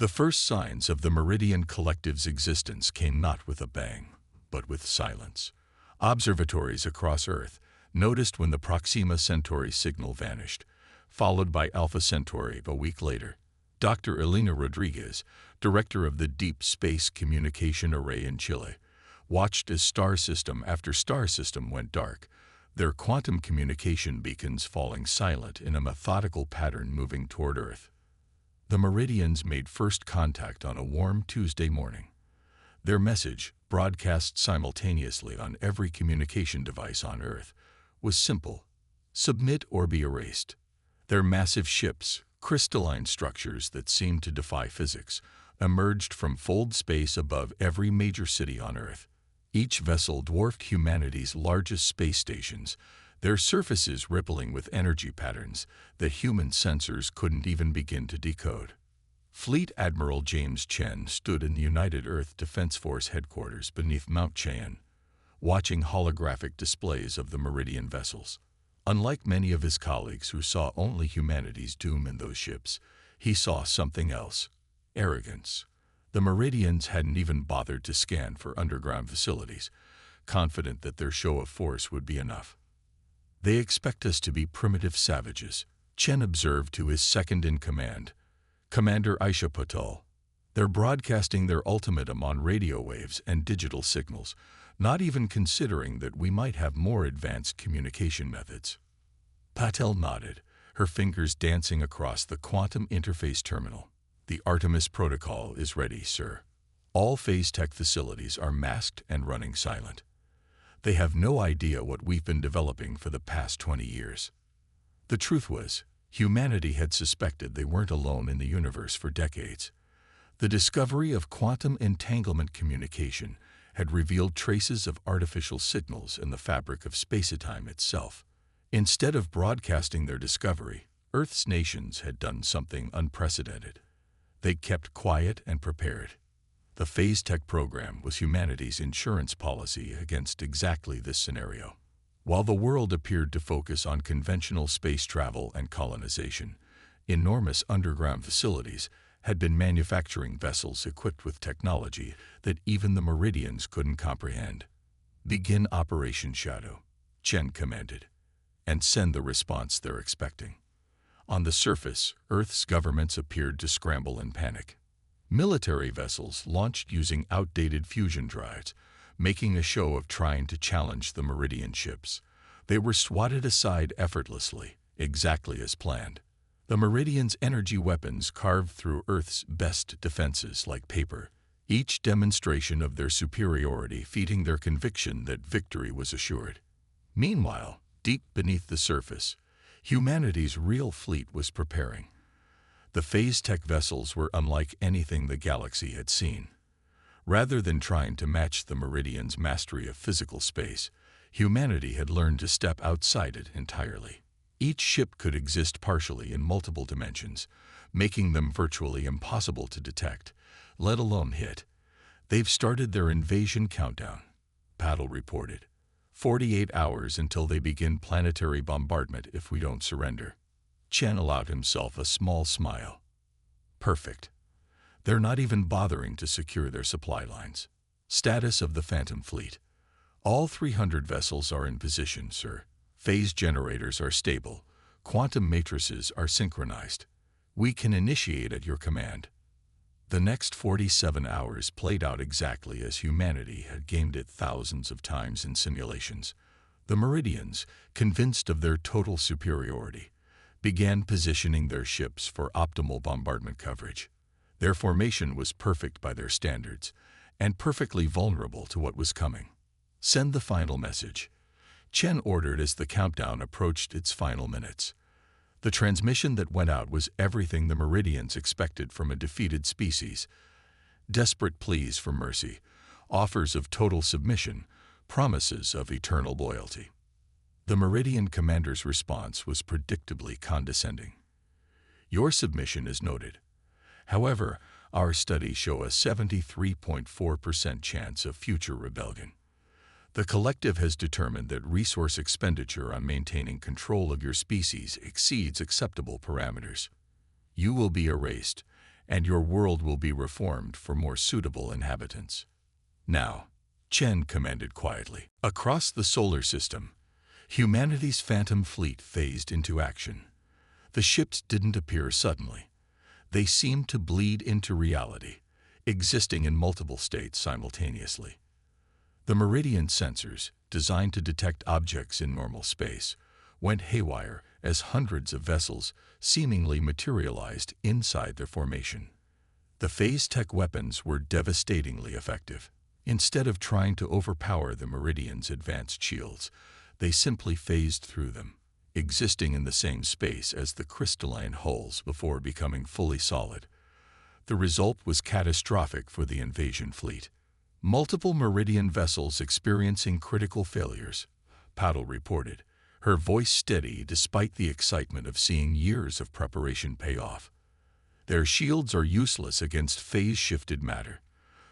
The first signs of the Meridian Collective's existence came not with a bang, but with silence. Observatories across Earth noticed when the Proxima Centauri signal vanished, followed by Alpha Centauri a week later. Dr. Elena Rodriguez, director of the Deep Space Communication Array in Chile, watched as star system after star system went dark, their quantum communication beacons falling silent in a methodical pattern moving toward Earth. The Meridians made first contact on a warm Tuesday morning. Their message, broadcast simultaneously on every communication device on Earth, was simple: submit or be erased. Their massive ships, crystalline structures that seemed to defy physics, emerged from fold space above every major city on Earth. Each vessel dwarfed humanity's largest space stations, their surfaces rippling with energy patterns that human sensors couldn't even begin to decode. Fleet Admiral James Chen stood in the United Earth Defense Force headquarters beneath Mount Cheyenne, watching holographic displays of the Meridian vessels. Unlike many of his colleagues who saw only humanity's doom in those ships, he saw something else: arrogance. The Meridians hadn't even bothered to scan for underground facilities, confident that their show of force would be enough. "They expect us to be primitive savages," Chen observed to his second-in-command, Commander Aisha Patel. "They're broadcasting their ultimatum on radio waves and digital signals, not even considering that we might have more advanced communication methods." Patel nodded, her fingers dancing across the quantum interface terminal. "The Artemis Protocol is ready, sir. All phase tech facilities are masked and running silent. They have no idea what we've been developing for the past 20 years. The truth was, humanity had suspected they weren't alone in the universe for decades. The discovery of quantum entanglement communication had revealed traces of artificial signals in the fabric of space-time itself. Instead of broadcasting their discovery, Earth's nations had done something unprecedented. They kept quiet and prepared. The Phase Tech program was humanity's insurance policy against exactly this scenario. While the world appeared to focus on conventional space travel and colonization, enormous underground facilities had been manufacturing vessels equipped with technology that even the Meridians couldn't comprehend. "Begin Operation Shadow," Chen commanded, "and send the response they're expecting." On the surface, Earth's governments appeared to scramble in panic. Military vessels launched using outdated fusion drives, making a show of trying to challenge the Meridian ships. They were swatted aside effortlessly, exactly as planned. The Meridians' energy weapons carved through Earth's best defenses like paper, each demonstration of their superiority feeding their conviction that victory was assured. Meanwhile, deep beneath the surface, humanity's real fleet was preparing. The Phase Tech vessels were unlike anything the galaxy had seen. Rather than trying to match the Meridians' mastery of physical space, humanity had learned to step outside it entirely. Each ship could exist partially in multiple dimensions, making them virtually impossible to detect, let alone hit. "They've started their invasion countdown," Paddle reported. 48 hours until they begin planetary bombardment if we don't surrender." Chen allowed himself a small smile. "Perfect. They're not even bothering to secure their supply lines." Status of the Phantom Fleet. "All 300 vessels are in position, sir. Phase generators are stable. Quantum matrices are synchronized. We can initiate at your command." The next 47 hours played out exactly as humanity had gamed it thousands of times in simulations. The Meridians, convinced of their total superiority, began positioning their ships for optimal bombardment coverage. Their formation was perfect by their standards, and perfectly vulnerable to what was coming. "Send the final message," Chen ordered as the countdown approached its final minutes. The transmission that went out was everything the Meridians expected from a defeated species: desperate pleas for mercy, offers of total submission, promises of eternal loyalty. The Meridian commander's response was predictably condescending. "Your submission is noted. However, our studies show a 73.4% chance of future rebellion. The collective has determined that resource expenditure on maintaining control of your species exceeds acceptable parameters. You will be erased, and your world will be reformed for more suitable inhabitants. Now, Chen commanded quietly. Across the solar system, humanity's phantom fleet phased into action. The ships didn't appear suddenly. They seemed to bleed into reality, existing in multiple states simultaneously. The meridian sensors, designed to detect objects in normal space, went haywire as hundreds of vessels seemingly materialized inside their formation. The phase tech weapons were devastatingly effective. Instead of trying to overpower the meridian's advanced shields, they simply phased through them, existing in the same space as the crystalline hulls before becoming fully solid. The result was catastrophic for the invasion fleet. Multiple Meridian vessels experiencing critical failures, Paddle reported, her voice steady despite the excitement of seeing years of preparation pay off. Their shields are useless against phase-shifted matter.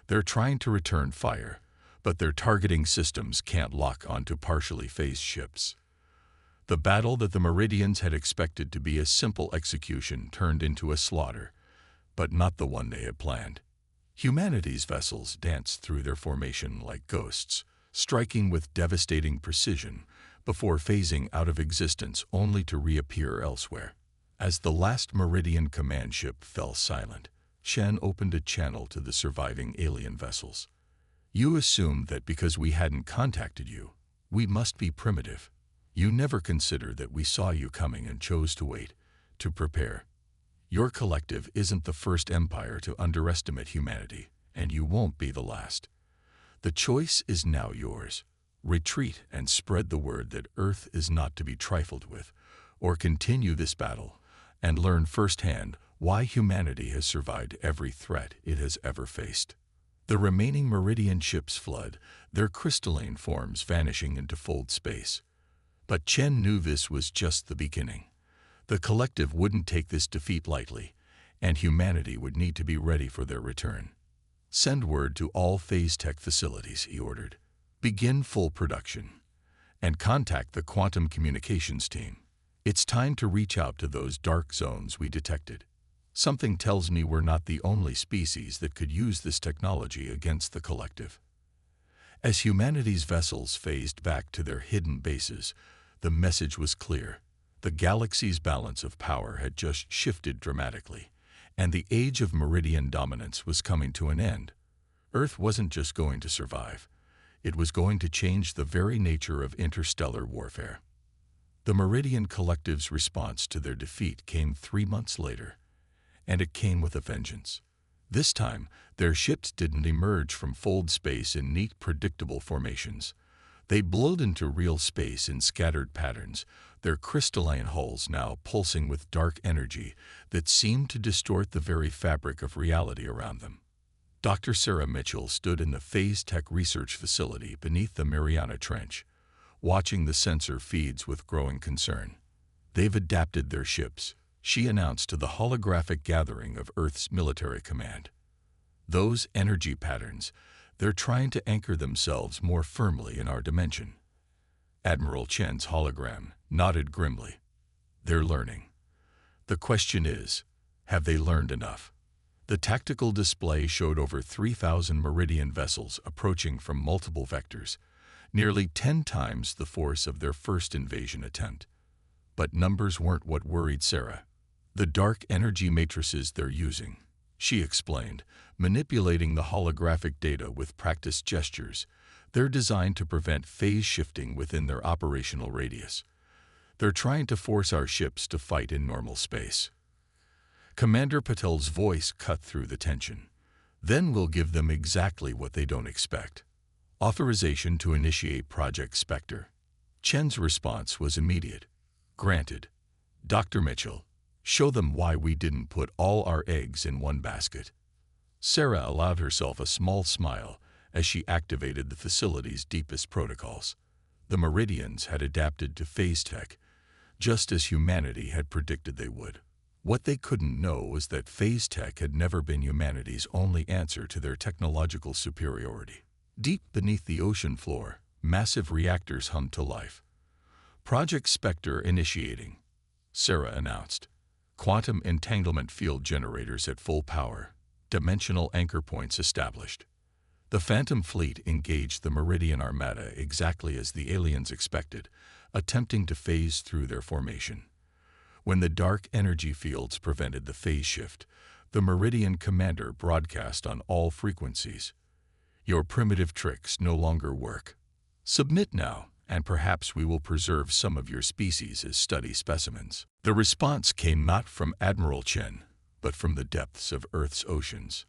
They're trying to return fire, but their targeting systems can't lock onto partially phased ships. The battle that the Meridians had expected to be a simple execution turned into a slaughter, but not the one they had planned. Humanity's vessels danced through their formation like ghosts, striking with devastating precision before phasing out of existence only to reappear elsewhere. As the last Meridian command ship fell silent, Chen opened a channel to the surviving alien vessels. You assumed that because we hadn't contacted you, we must be primitive. You never considered that we saw you coming and chose to wait, to prepare. Your collective isn't the first empire to underestimate humanity, and you won't be the last. The choice is now yours. Retreat and spread the word that Earth is not to be trifled with, or continue this battle and learn firsthand why humanity has survived every threat it has ever faced. The remaining Meridian ships flood, their crystalline forms vanishing into fold space. But Chen knew this was just the beginning. The collective wouldn't take this defeat lightly, and humanity would need to be ready for their return. Send word to all phase tech facilities, he ordered. Begin full production, and contact the quantum communications team. It's time to reach out to those dark zones we detected. Something tells me we're not the only species that could use this technology against the collective. As humanity's vessels phased back to their hidden bases, the message was clear. The galaxy's balance of power had just shifted dramatically, and the age of Meridian dominance was coming to an end. Earth wasn't just going to survive. It was going to change the very nature of interstellar warfare. The Meridian Collective's response to their defeat came 3 months later, and it came with a vengeance. This time, their ships didn't emerge from fold space in neat, predictable formations. They bled into real space in scattered patterns, their crystalline hulls now pulsing with dark energy that seemed to distort the very fabric of reality around them. Dr. Sarah Mitchell stood in the Phase Tech Research Facility beneath the Mariana Trench, watching the sensor feeds with growing concern. They've adapted their ships, she announced to the holographic gathering of Earth's military command. Those energy patterns, they're trying to anchor themselves more firmly in our dimension. Admiral Chen's hologram nodded grimly. They're learning. The question is, have they learned enough? The tactical display showed over 3,000 Meridian vessels approaching from multiple vectors, nearly 10 times the force of their first invasion attempt. But numbers weren't what worried Sarah. The dark energy matrices they're using, she explained, manipulating the holographic data with practiced gestures. They're designed to prevent phase shifting within their operational radius. They're trying to force our ships to fight in normal space. Commander Patel's voice cut through the tension. Then we'll give them exactly what they don't expect. Authorization to initiate Project Spectre. Chen's response was immediate. Granted. Dr. Mitchell, show them why we didn't put all our eggs in one basket. Sarah allowed herself a small smile as she activated the facility's deepest protocols. The Meridians had adapted to phase tech, just as humanity had predicted they would. What they couldn't know was that phase tech had never been humanity's only answer to their technological superiority. Deep beneath the ocean floor, massive reactors hummed to life. Project Spectre initiating, Sarah announced. Quantum entanglement field generators at full power. Dimensional anchor points established. The Phantom Fleet engaged the Meridian Armada exactly as the aliens expected, attempting to phase through their formation. When the dark energy fields prevented the phase shift, the Meridian commander broadcast on all frequencies. Your primitive tricks no longer work. Submit now, and perhaps we will preserve some of your species as study specimens. The response came not from Admiral Chen, but from the depths of Earth's oceans.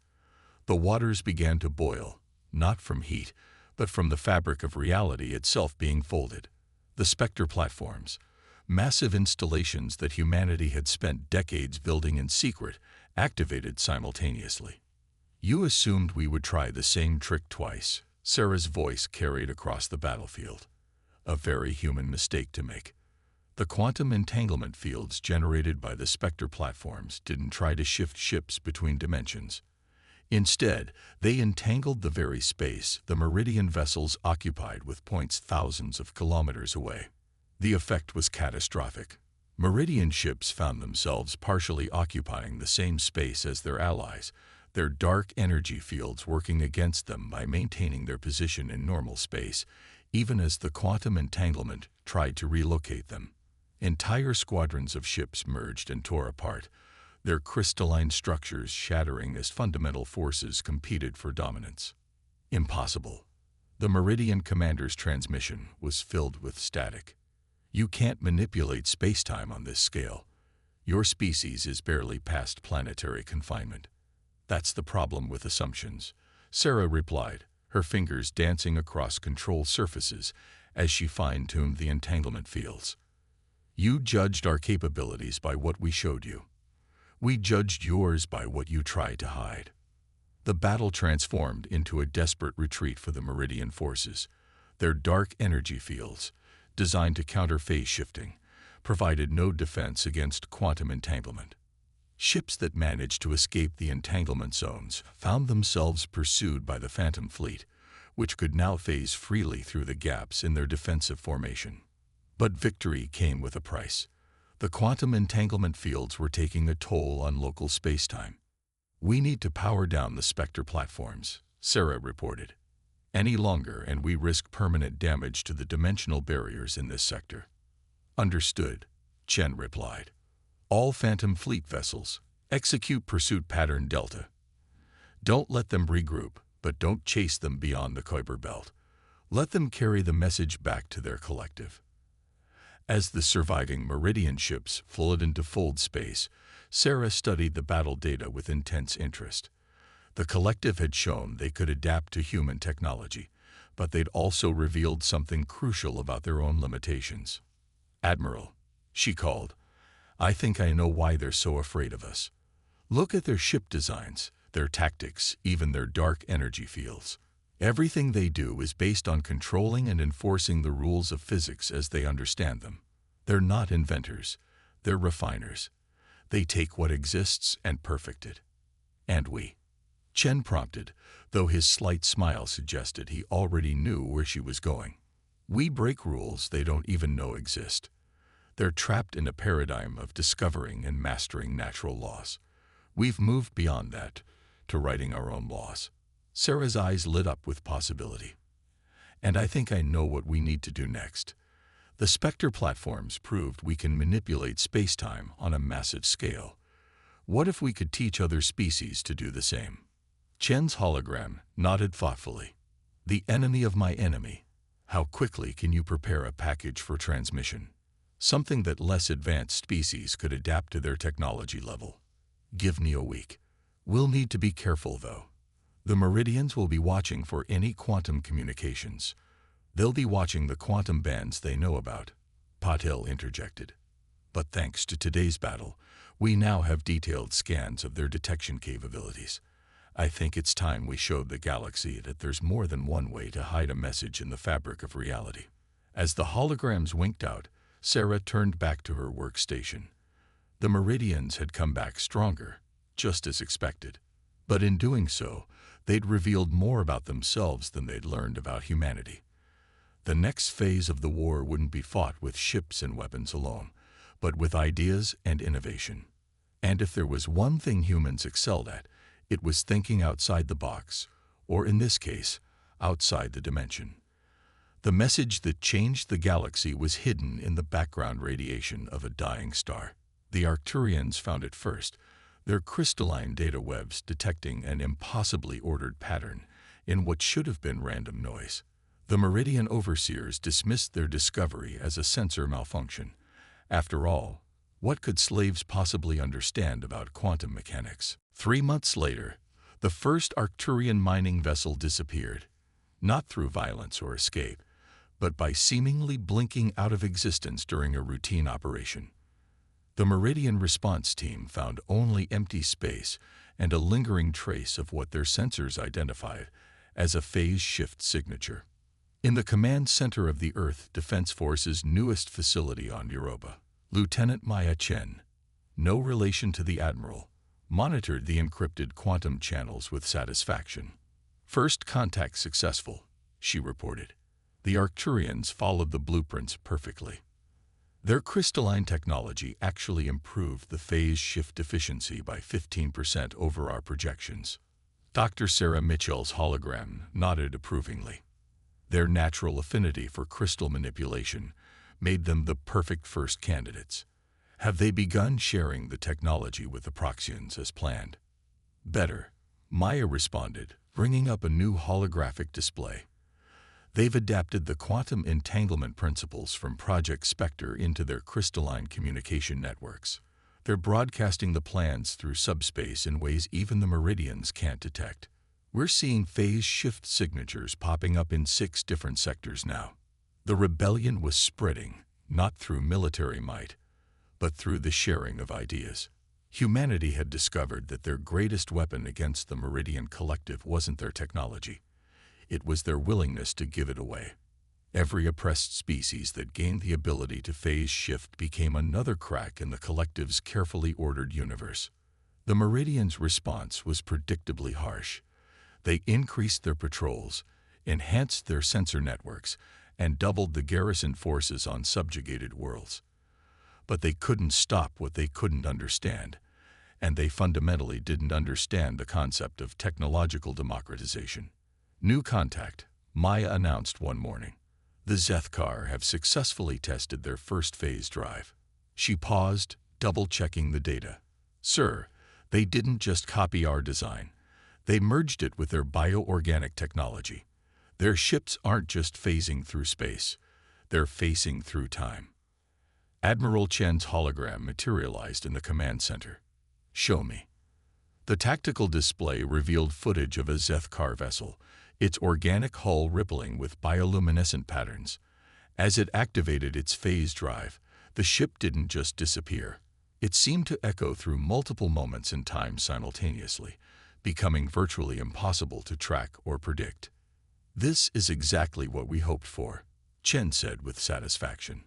The waters began to boil, not from heat, but from the fabric of reality itself being folded. The Spectre platforms, massive installations that humanity had spent decades building in secret, activated simultaneously. You assumed we would try the same trick twice, Sarah's voice carried across the battlefield. A very human mistake to make. The quantum entanglement fields generated by the Spectre platforms didn't try to shift ships between dimensions. Instead, they entangled the very space the Meridian vessels occupied with points thousands of kilometers away. The effect was catastrophic. Meridian ships found themselves partially occupying the same space as their allies, their dark energy fields working against them by maintaining their position in normal space, even as the quantum entanglement tried to relocate them. Entire squadrons of ships merged and tore apart, their crystalline structures shattering as fundamental forces competed for dominance. Impossible. The Meridian commander's transmission was filled with static. You can't manipulate space-time on this scale. Your species is barely past planetary confinement. That's the problem with assumptions, Sarah replied, her fingers dancing across control surfaces as she fine-tuned the entanglement fields. You judged our capabilities by what we showed you. We judged yours by what you tried to hide. The battle transformed into a desperate retreat for the Meridian forces. Their dark energy fields, designed to counter phase shifting, provided no defense against quantum entanglement. Ships that managed to escape the entanglement zones found themselves pursued by the Phantom Fleet, which could now phase freely through the gaps in their defensive formation. But victory came with a price. The quantum entanglement fields were taking a toll on local spacetime. We need to power down the Spectre platforms, Sarah reported. Any longer and we risk permanent damage to the dimensional barriers in this sector. Understood, Chen replied. All Phantom Fleet vessels, execute pursuit pattern Delta. Don't let them regroup, but don't chase them beyond the Kuiper Belt. Let them carry the message back to their collective. As the surviving Meridian ships flowed into fold space, Sarah studied the battle data with intense interest. The collective had shown they could adapt to human technology, but they'd also revealed something crucial about their own limitations. Admiral, she called, I think I know why they're so afraid of us. Look at their ship designs, their tactics, even their dark energy fields. Everything they do is based on controlling and enforcing the rules of physics as they understand them. They're not inventors, they're refiners. They take what exists and perfect it. And we. Chen prompted, though his slight smile suggested he already knew where she was going. We break rules they don't even know exist. They're trapped in a paradigm of discovering and mastering natural laws. We've moved beyond that, to writing our own laws. Sarah's eyes lit up with possibility. And I think I know what we need to do next. The Spectre platforms proved we can manipulate space-time on a massive scale. What if we could teach other species to do the same? Chen's hologram nodded thoughtfully. The enemy of my enemy. How quickly can you prepare a package for transmission? Something that less advanced species could adapt to their technology level. Give me a week. We'll need to be careful, though. The Meridians will be watching for any quantum communications. They'll be watching the quantum bands they know about, Patel interjected. But thanks to today's battle, we now have detailed scans of their detection capabilities. I think it's time we showed the galaxy that there's more than one way to hide a message in the fabric of reality. As the holograms winked out, Sarah turned back to her workstation. The Meridians had come back stronger, just as expected. But in doing so, they'd revealed more about themselves than they'd learned about humanity. The next phase of the war wouldn't be fought with ships and weapons alone, but with ideas and innovation. And if there was one thing humans excelled at, it was thinking outside the box, or in this case, outside the dimension. The message that changed the galaxy was hidden in the background radiation of a dying star. The Arcturians found it first, their crystalline data webs detecting an impossibly ordered pattern in what should have been random noise. The Meridian overseers dismissed their discovery as a sensor malfunction. After all, what could slaves possibly understand about quantum mechanics? 3 months later, the first Arcturian mining vessel disappeared, not through violence or escape, but by seemingly blinking out of existence during a routine operation. The Meridian response team found only empty space and a lingering trace of what their sensors identified as a phase shift signature. In the command center of the Earth Defense Force's newest facility on Europa, Lieutenant Maya Chen, no relation to the Admiral, monitored the encrypted quantum channels with satisfaction. "First contact successful," she reported. The Arcturians followed the blueprints perfectly. Their crystalline technology actually improved the phase shift efficiency by 15% over our projections. Dr. Sarah Mitchell's hologram nodded approvingly. Their natural affinity for crystal manipulation made them the perfect first candidates. Have they begun sharing the technology with the Proxians as planned? Better, Maya responded, bringing up a new holographic display. They've adapted the quantum entanglement principles from Project Spectre into their crystalline communication networks. They're broadcasting the plans through subspace in ways even the Meridians can't detect. We're seeing phase shift signatures popping up in 6 different sectors now. The rebellion was spreading, not through military might, but through the sharing of ideas. Humanity had discovered that their greatest weapon against the Meridian Collective wasn't their technology. It was their willingness to give it away. Every oppressed species that gained the ability to phase shift became another crack in the Collective's carefully ordered universe. The Meridians' response was predictably harsh. They increased their patrols, enhanced their sensor networks, and doubled the garrison forces on subjugated worlds. But they couldn't stop what they couldn't understand, and they fundamentally didn't understand the concept of technological democratization. "New contact," Maya announced one morning. "The Zethkar have successfully tested their first phase drive." She paused, double-checking the data. "Sir, they didn't just copy our design. They merged it with their bioorganic technology. Their ships aren't just phasing through space. They're facing through time." Admiral Chen's hologram materialized in the command center. "Show me." The tactical display revealed footage of a Zethkar vessel, its organic hull rippling with bioluminescent patterns. As it activated its phase drive, the ship didn't just disappear. It seemed to echo through multiple moments in time simultaneously, becoming virtually impossible to track or predict. "This is exactly what we hoped for," Chen said with satisfaction.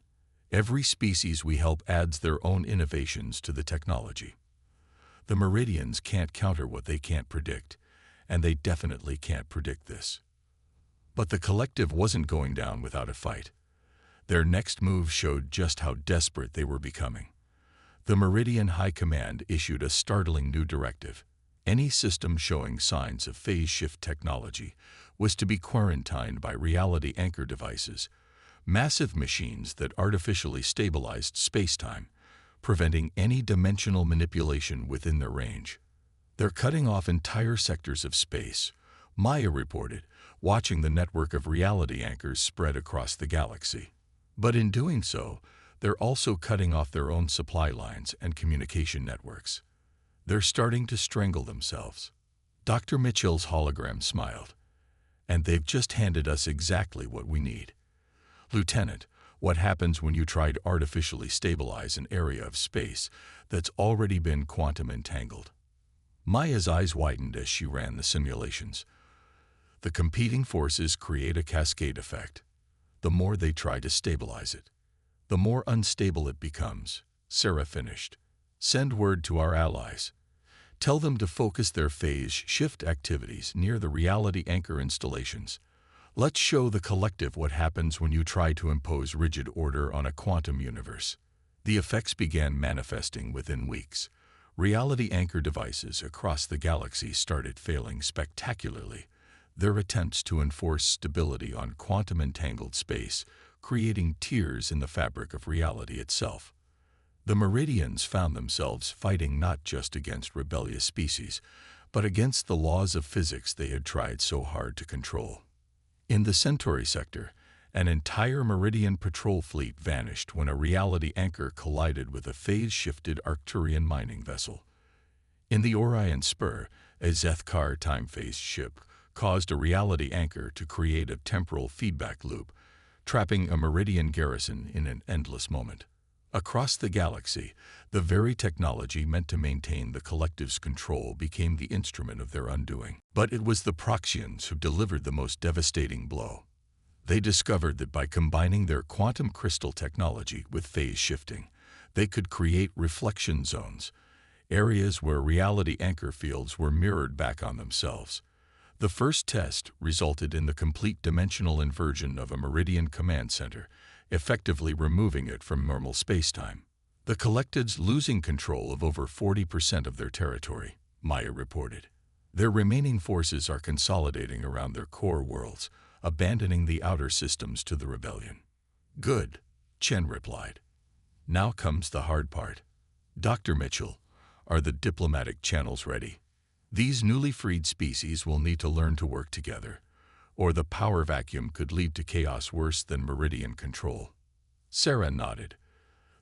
"Every species we help adds their own innovations to the technology. The Meridians can't counter what they can't predict, and they definitely can't predict this." But the Collective wasn't going down without a fight. Their next move showed just how desperate they were becoming. The Meridian High Command issued a startling new directive. Any system showing signs of phase shift technology was to be quarantined by reality anchor devices, massive machines that artificially stabilized space-time, preventing any dimensional manipulation within their range. "They're cutting off entire sectors of space," Maya reported, watching the network of reality anchors spread across the galaxy. "But in doing so, they're also cutting off their own supply lines and communication networks. They're starting to strangle themselves." Dr. Mitchell's hologram smiled. "And they've just handed us exactly what we need. Lieutenant, what happens when you try to artificially stabilize an area of space that's already been quantum entangled?" Maya's eyes widened as she ran the simulations. "The competing forces create a cascade effect. The more they try to stabilize it, the more unstable it becomes," Sarah finished. "Send word to our allies. Tell them to focus their phase shift activities near the reality anchor installations. Let's show the Collective what happens when you try to impose rigid order on a quantum universe." The effects began manifesting within weeks. reality anchor devices across the galaxy started failing spectacularly, their attempts to enforce stability on quantum-entangled space, creating tears in the fabric of reality itself. The Meridians found themselves fighting not just against rebellious species, but against the laws of physics they had tried so hard to control. In the Centauri sector, an entire Meridian patrol fleet vanished when a reality anchor collided with a phase-shifted Arcturian mining vessel. In the Orion Spur, a Zethkar time-phase ship caused a reality anchor to create a temporal feedback loop, trapping a Meridian garrison in an endless moment. Across the galaxy, the very technology meant to maintain the collective's control became the instrument of their undoing. But it was the Proxians who delivered the most devastating blow. They discovered that by combining their quantum crystal technology with phase shifting, they could create reflection zones, areas where reality anchor fields were mirrored back on themselves. The first test resulted in the complete dimensional inversion of a Meridian command center, effectively removing it from normal spacetime. The collectives losing control of over 40% of their territory, Maya reported. Their remaining forces are consolidating around their core worlds, abandoning the outer systems to the rebellion. Good, Chen replied. Now comes the hard part. Dr. Mitchell, are the diplomatic channels ready? These newly freed species will need to learn to work together, or the power vacuum could lead to chaos worse than Meridian control. Sarah nodded.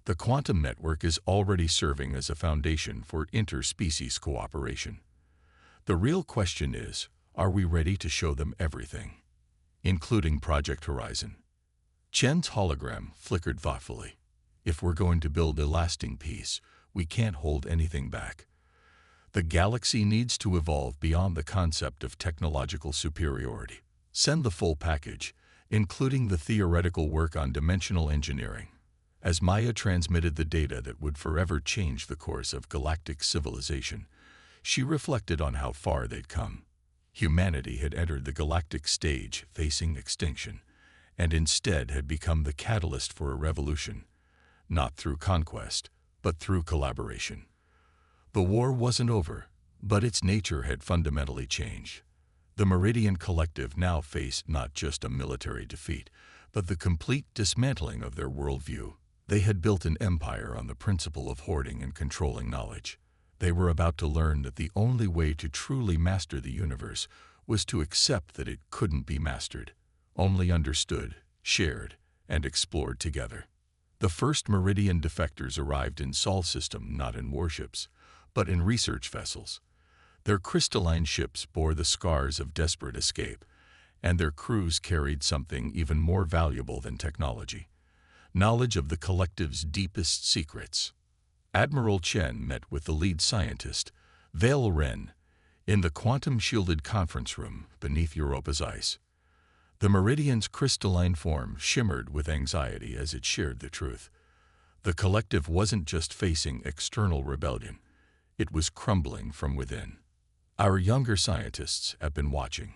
The quantum network is already serving as a foundation for interspecies cooperation. The real question is, are we ready to show them everything, including Project Horizon? Chen's hologram flickered thoughtfully. If we're going to build a lasting peace, we can't hold anything back. The galaxy needs to evolve beyond the concept of technological superiority. Send the full package, including the theoretical work on dimensional engineering. As Maya transmitted the data that would forever change the course of galactic civilization, she reflected on how far they'd come. Humanity had entered the galactic stage facing extinction, and instead had become the catalyst for a revolution, not through conquest, but through collaboration. The war wasn't over, but its nature had fundamentally changed. The Meridian Collective now faced not just a military defeat, but the complete dismantling of their worldview. They had built an empire on the principle of hoarding and controlling knowledge. They were about to learn that the only way to truly master the universe was to accept that it couldn't be mastered, only understood, shared, and explored together. The first Meridian defectors arrived in Sol system not in warships, but in research vessels. Their crystalline ships bore the scars of desperate escape, and their crews carried something even more valuable than technology: knowledge of the collective's deepest secrets. Admiral Chen met with the lead scientist, Vale Ren, in the quantum-shielded conference room beneath Europa's ice. The Meridian's crystalline form shimmered with anxiety as it shared the truth. The collective wasn't just facing external rebellion, it was crumbling from within. Our younger scientists have been watching,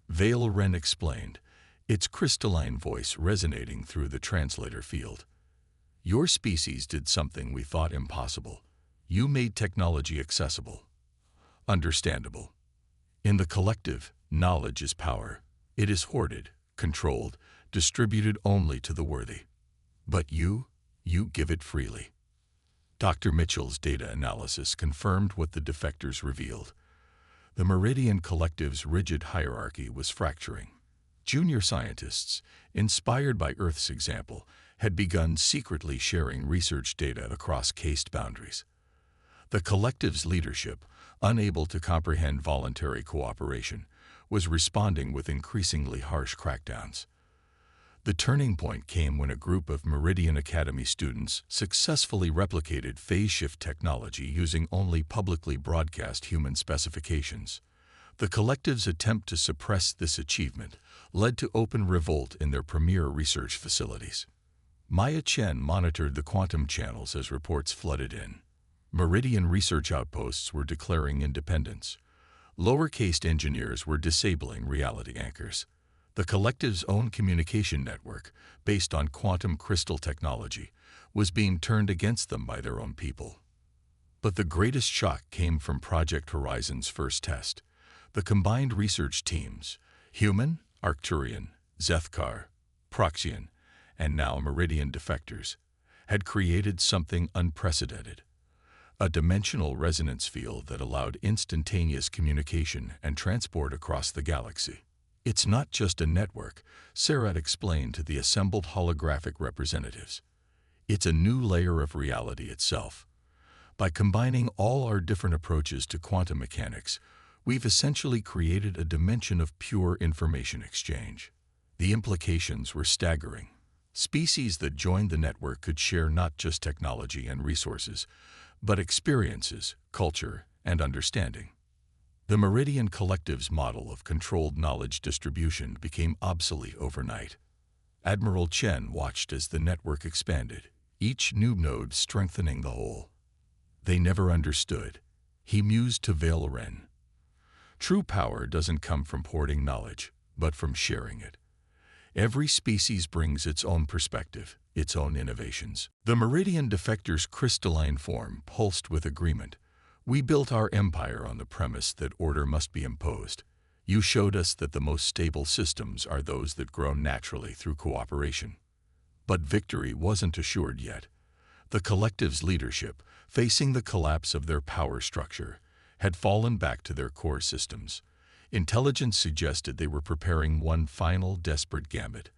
Vale Ren explained, its crystalline voice resonating through the translator field. Your species did something we thought impossible. You made technology accessible, understandable. In the collective, knowledge is power. It is hoarded, controlled, distributed only to the worthy. But you give it freely. Dr. Mitchell's data analysis confirmed what the defectors revealed. The Meridian Collective's rigid hierarchy was fracturing. Junior scientists, inspired by Earth's example, had begun secretly sharing research data across caste boundaries. The collective's leadership, unable to comprehend voluntary cooperation, was responding with increasingly harsh crackdowns. The turning point came when a group of Meridian Academy students successfully replicated phase shift technology using only publicly broadcast human specifications. The collective's attempt to suppress this achievement led to open revolt in their premier research facilities. Maya Chen monitored the quantum channels as reports flooded in. Meridian research outposts were declaring independence. Lower-caste engineers were disabling reality anchors. The collective's own communication network, based on quantum crystal technology, was being turned against them by their own people. But the greatest shock came from Project Horizon's first test. The combined research teams, human, Arcturian, Zethkar, Proxian, and now Meridian defectors, had created something unprecedented. A dimensional resonance field that allowed instantaneous communication and transport across the galaxy. It's not just a network, Sarat explained to the assembled holographic representatives. It's a new layer of reality itself. By combining all our different approaches to quantum mechanics, we've essentially created a dimension of pure information exchange. The implications were staggering. Species that joined the network could share not just technology and resources, but experiences, culture, and understanding. The Meridian Collective's model of controlled knowledge distribution became obsolete overnight. Admiral Chen watched as the network expanded, each new node strengthening the whole. They never understood. He mused to Valoren. True power doesn't come from hoarding knowledge, but from sharing it. Every species brings its own perspective, its own innovations. The Meridian defector's crystalline form pulsed with agreement. We built our empire on the premise that order must be imposed. You showed us that the most stable systems are those that grow naturally through cooperation. But victory wasn't assured yet. The collective's leadership, facing the collapse of their power structure, had fallen back to their core systems. Intelligence suggested they were preparing one final desperate gambit,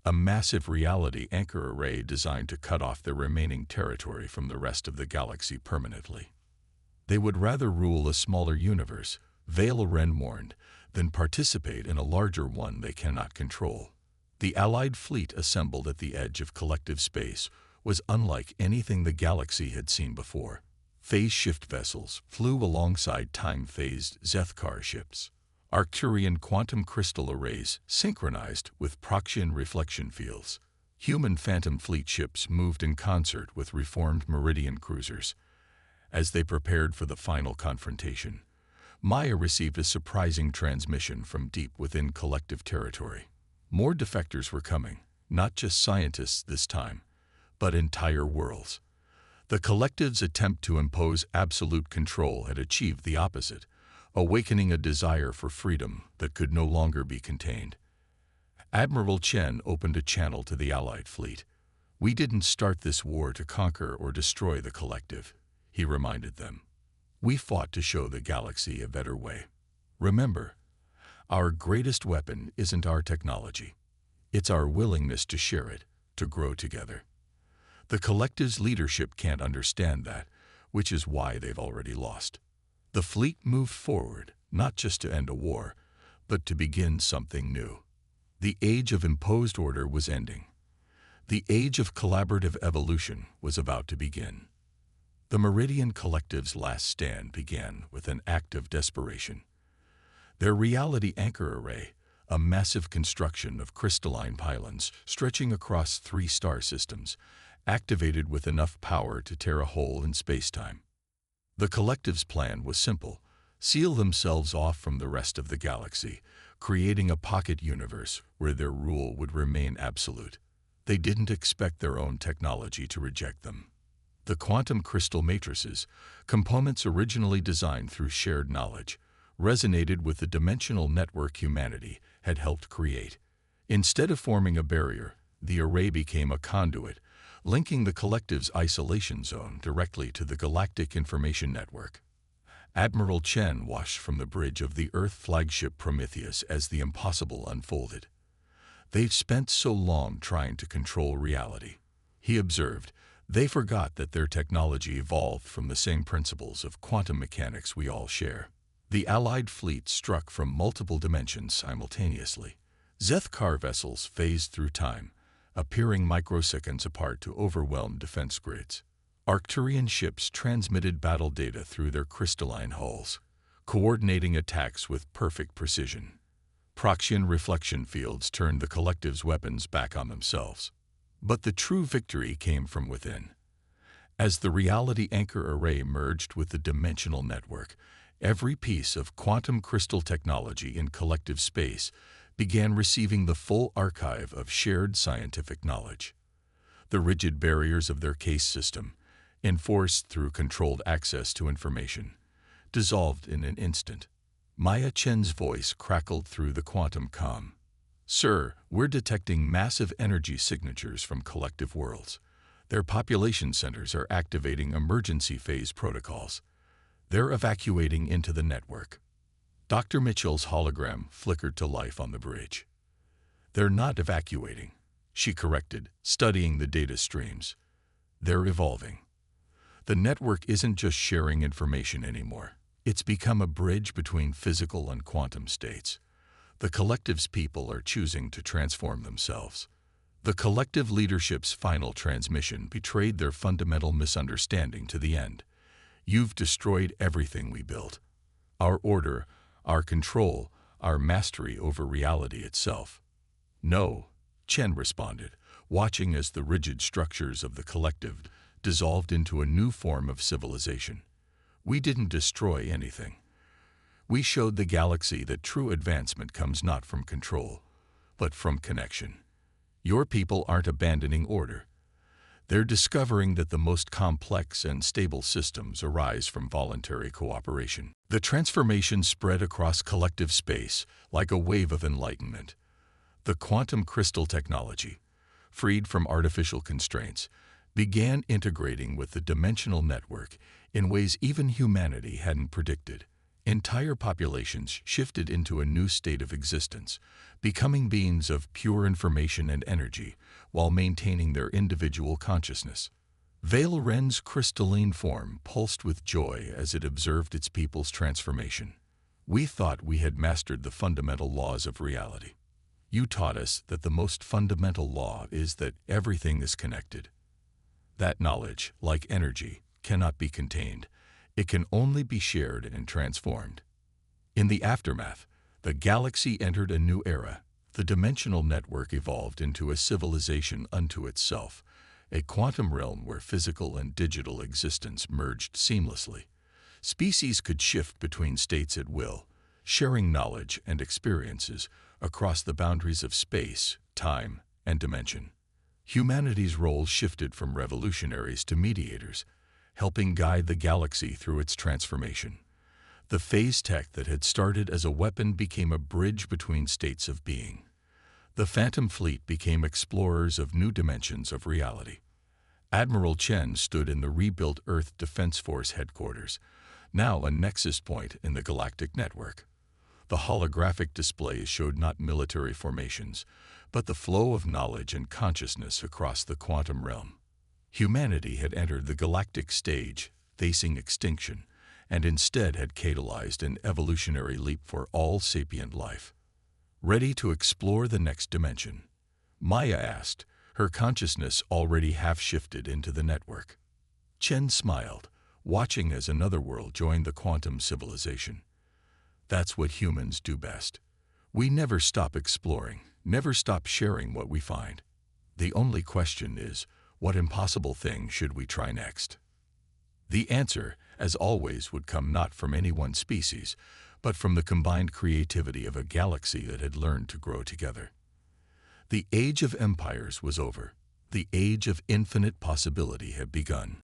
a massive reality anchor array designed to cut off their remaining territory from the rest of the galaxy permanently. They would rather rule a smaller universe, Valoren warned, than participate in a larger one they cannot control. The Allied fleet assembled at the edge of collective space was unlike anything the galaxy had seen before. Phase-shift vessels flew alongside time-phased Zethkar ships. Arcturian quantum crystal arrays synchronized with Proxian reflection fields. Human Phantom Fleet ships moved in concert with reformed Meridian cruisers. As they prepared for the final confrontation, Maya received a surprising transmission from deep within collective territory. More defectors were coming, not just scientists this time, but entire worlds. The collective's attempt to impose absolute control had achieved the opposite, awakening a desire for freedom that could no longer be contained. Admiral Chen opened a channel to the Allied fleet. We didn't start this war to conquer or destroy the collective, he reminded them. We fought to show the galaxy a better way. Remember, our greatest weapon isn't our technology. It's our willingness to share it, to grow together. The collective's leadership can't understand that, which is why they've already lost. The fleet moved forward, not just to end a war, but to begin something new. The age of imposed order was ending. The age of collaborative evolution was about to begin. The Meridian Collective's last stand began with an act of desperation. Their reality anchor array, a massive construction of crystalline pylons stretching across 3 star systems, activated with enough power to tear a hole in space-time. The collective's plan was simple: seal themselves off from the rest of the galaxy, creating a pocket universe where their rule would remain absolute. They didn't expect their own technology to reject them. The quantum crystal matrices, components originally designed through shared knowledge, resonated with the dimensional network humanity had helped create. Instead of forming a barrier, the array became a conduit, linking the collective's isolation zone directly to the Galactic Information Network. Admiral Chen watched from the bridge of the Earth flagship Prometheus as the impossible unfolded. They've spent so long trying to control reality, he observed. They forgot that their technology evolved from the same principles of quantum mechanics we all share. The Allied fleet struck from multiple dimensions simultaneously. Zethkar vessels phased through time, appearing microseconds apart to overwhelm defense grids. Arcturian ships transmitted battle data through their crystalline hulls, coordinating attacks with perfect precision. Proxian reflection fields turned the collective's weapons back on themselves. But the true victory came from within. As the reality anchor array merged with the dimensional network, every piece of quantum crystal technology in collective space began receiving the full archive of shared scientific knowledge. The rigid barriers of their case system, enforced through controlled access to information, dissolved in an instant. Maya Chen's voice crackled through the quantum comm. "Sir, we're detecting massive energy signatures from collective worlds. Their population centers are activating emergency phase protocols. They're evacuating into the network." Dr. Mitchell's hologram flickered to life on the bridge. "They're not evacuating," she corrected, studying the data streams. "They're evolving. The network isn't just sharing information anymore. It's become a bridge between physical and quantum states. The collective's people are choosing to transform themselves." The collective leadership's final transmission betrayed their fundamental misunderstanding to the end. "You've destroyed everything we built. Our order, our control, our mastery over reality itself." "No," Chen responded, watching as the rigid structures of the collective dissolved into a new form of civilization. "We didn't destroy anything. We showed the galaxy that true advancement comes not from control, but from connection. Your people aren't abandoning order. They're discovering that the most complex and stable systems arise from voluntary cooperation." The transformation spread across collective space like a wave of enlightenment. The quantum crystal technology, freed from artificial constraints, began integrating with the dimensional network in ways even humanity hadn't predicted. Entire populations shifted into a new state of existence, becoming beings of pure information and energy while maintaining their individual consciousness. Vale Ren's crystalline form pulsed with joy as it observed its people's transformation. "We thought we had mastered the fundamental laws of reality. You taught us that the most fundamental law is that everything is connected. That knowledge, like energy, cannot be contained. It can only be shared and transformed." In the aftermath, the galaxy entered a new era. The dimensional network evolved into a civilization unto itself, a quantum realm where physical and digital existence merged seamlessly. Species could shift between states at will, sharing knowledge and experiences across the boundaries of space, time, and dimension. Humanity's role shifted from revolutionaries to mediators, helping guide the galaxy through its transformation. The phase tech that had started as a weapon became a bridge between states of being. The Phantom Fleet became explorers of new dimensions of reality. Admiral Chen stood in the rebuilt Earth Defense Force headquarters, now a nexus point in the galactic network. The holographic displays showed not military formations, but the flow of knowledge and consciousness across the quantum realm. Humanity had entered the galactic stage, facing extinction, and instead had catalyzed an evolutionary leap for all sapient life. "Ready to explore the next dimension?" Maya asked, her consciousness already half-shifted into the network. Chen smiled, watching as another world joined the quantum civilization. "That's what humans do best. We never stop exploring, never stop sharing what we find. The only question is, what impossible thing should we try next?" The answer, as always, would come not from any one species, but from the combined creativity of a galaxy that had learned to grow together. The age of empires was over. The age of infinite possibility had begun.